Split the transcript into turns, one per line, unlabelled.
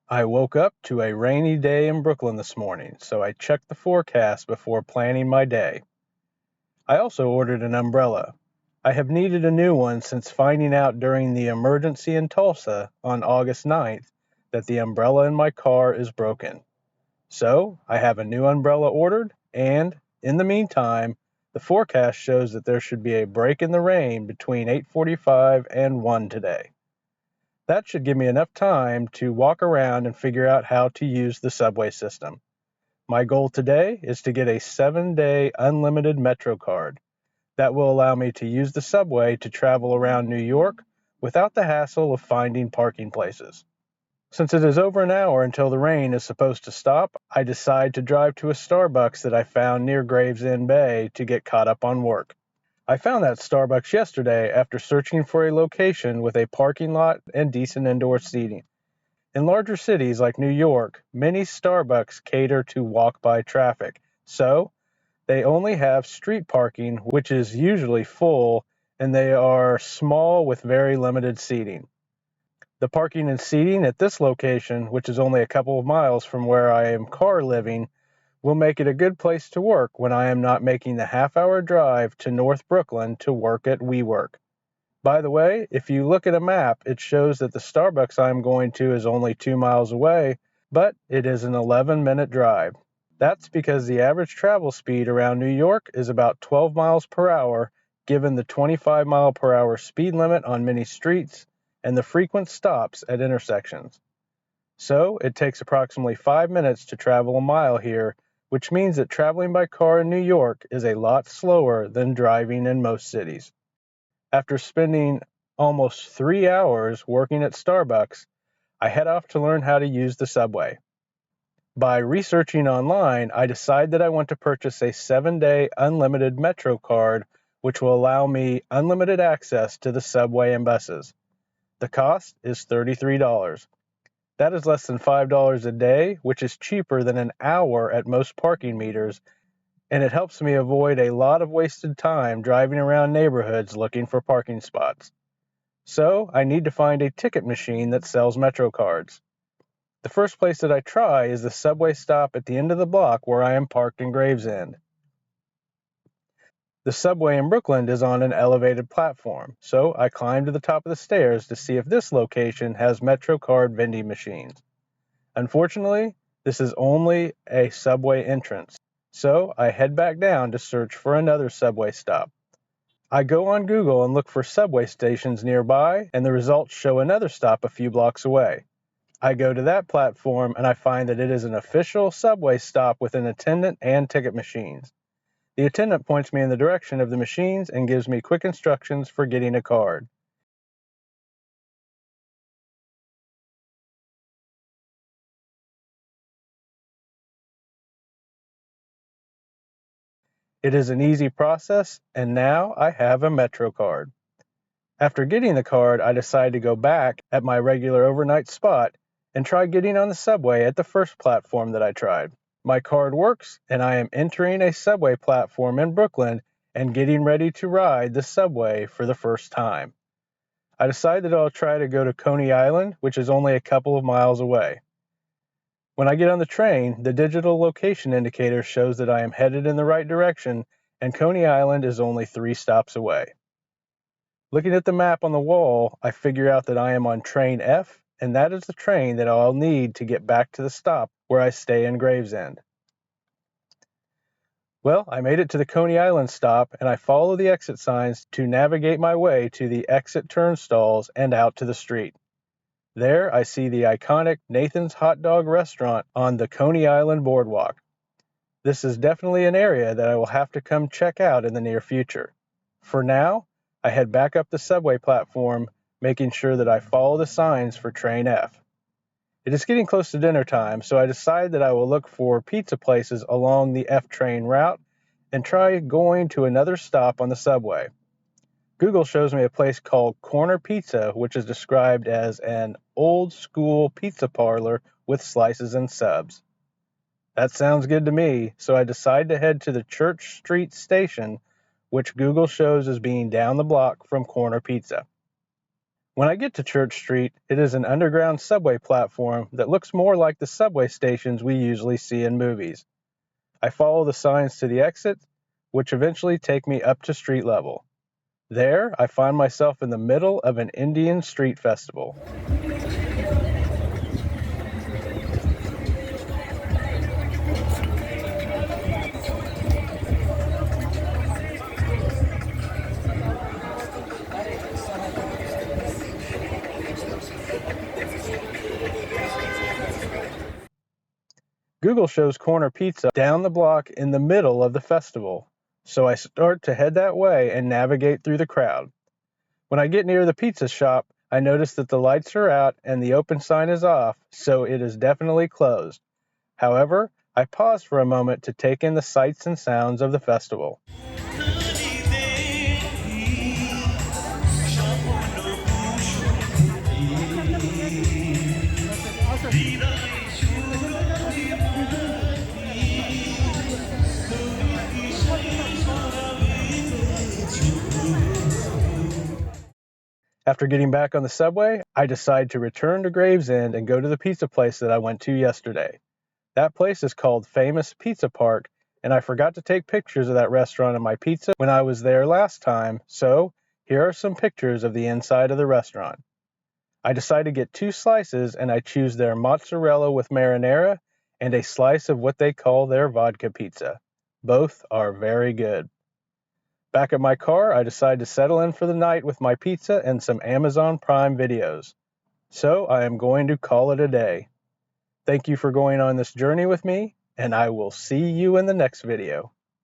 I woke up to a rainy day in Brooklyn this morning, so I checked the forecast before planning my day. I also ordered an umbrella. I have needed a new one since finding out during the emergency in Tulsa on August 9th that the umbrella in my car is broken. So I have a new umbrella ordered, and in the meantime, the forecast shows that there should be a break in the rain between 8:45 and 1 today. That should give me enough time to walk around and figure out how to use the subway system. My goal today is to get a 7-day unlimited Metro card. That will allow me to use the subway to travel around New York without the hassle of finding parking places. Since it is over an hour until the rain is supposed to stop, I decide to drive to a Starbucks that I found near Gravesend Bay to get caught up on work. I found that Starbucks yesterday after searching for a location with a parking lot and decent indoor seating. In larger cities like New York, many Starbucks cater to walk-by traffic, so they only have street parking, which is usually full, and they are small with very limited seating. The parking and seating at this location, which is only a couple of miles from where I am car living, will make it a good place to work when I am not making the half-hour drive to North Brooklyn to work at WeWork. By the way, if you look at a map, it shows that the Starbucks I'm going to is only 2 miles away, but it is an 11-minute drive. That's because the average travel speed around New York is about 12 miles per hour, given the 25 mile per hour speed limit on many streets and the frequent stops at intersections. So it takes approximately 5 minutes to travel a mile here, which means that traveling by car in New York is a lot slower than driving in most cities. After spending almost 3 hours working at Starbucks, I head off to learn how to use the subway. By researching online, I decide that I want to purchase a 7-day unlimited Metro card, which will allow me unlimited access to the subway and buses. The cost is $33. That is less than $5 a day, which is cheaper than an hour at most parking meters, and it helps me avoid a lot of wasted time driving around neighborhoods looking for parking spots. So I need to find a ticket machine that sells Metro cards. The first place that I try is the subway stop at the end of the block where I am parked in Gravesend. The subway in Brooklyn is on an elevated platform, so I climb to the top of the stairs to see if this location has Metro card vending machines. Unfortunately, this is only a subway entrance, so I head back down to search for another subway stop. I go on Google and look for subway stations nearby, and the results show another stop a few blocks away. I go to that platform and I find that it is an official subway stop with an attendant and ticket machines. The attendant points me in the direction of the machines and gives me quick instructions for getting a card. It is an easy process, and now I have a Metro card. After getting the card, I decide to go back at my regular overnight spot and try getting on the subway at the first platform that I tried. My card works, and I am entering a subway platform in Brooklyn and getting ready to ride the subway for the first time. I decide that I'll try to go to Coney Island, which is only a couple of miles away. When I get on the train, the digital location indicator shows that I am headed in the right direction, and Coney Island is only 3 stops away. Looking at the map on the wall, I figure out that I am on train F, and that is the train that I'll need to get back to the stop where I stay in Gravesend. Well, I made it to the Coney Island stop, and I follow the exit signs to navigate my way to the exit turnstiles and out to the street. There, I see the iconic Nathan's Hot Dog restaurant on the Coney Island boardwalk. This is definitely an area that I will have to come check out in the near future. For now, I head back up the subway platform, making sure that I follow the signs for train F. It is getting close to dinner time, so I decide that I will look for pizza places along the F train route and try going to another stop on the subway. Google shows me a place called Corner Pizza, which is described as an old school pizza parlor with slices and subs. That sounds good to me, so I decide to head to the Church Street station, which Google shows as being down the block from Corner Pizza. When I get to Church Street, it is an underground subway platform that looks more like the subway stations we usually see in movies. I follow the signs to the exit, which eventually take me up to street level. There, I find myself in the middle of an Indian street festival. Google shows Corner Pizza down the block in the middle of the festival, so I start to head that way and navigate through the crowd. When I get near the pizza shop, I notice that the lights are out and the open sign is off, so it is definitely closed. However, I pause for a moment to take in the sights and sounds of the festival. After getting back on the subway, I decide to return to Gravesend and go to the pizza place that I went to yesterday. That place is called Famous Pizza Park, and I forgot to take pictures of that restaurant and my pizza when I was there last time, so here are some pictures of the inside of the restaurant. I decide to get 2 slices, and I choose their mozzarella with marinara and a slice of what they call their vodka pizza. Both are very good. Back at my car, I decide to settle in for the night with my pizza and some Amazon Prime videos. So I am going to call it a day. Thank you for going on this journey with me, and I will see you in the next video.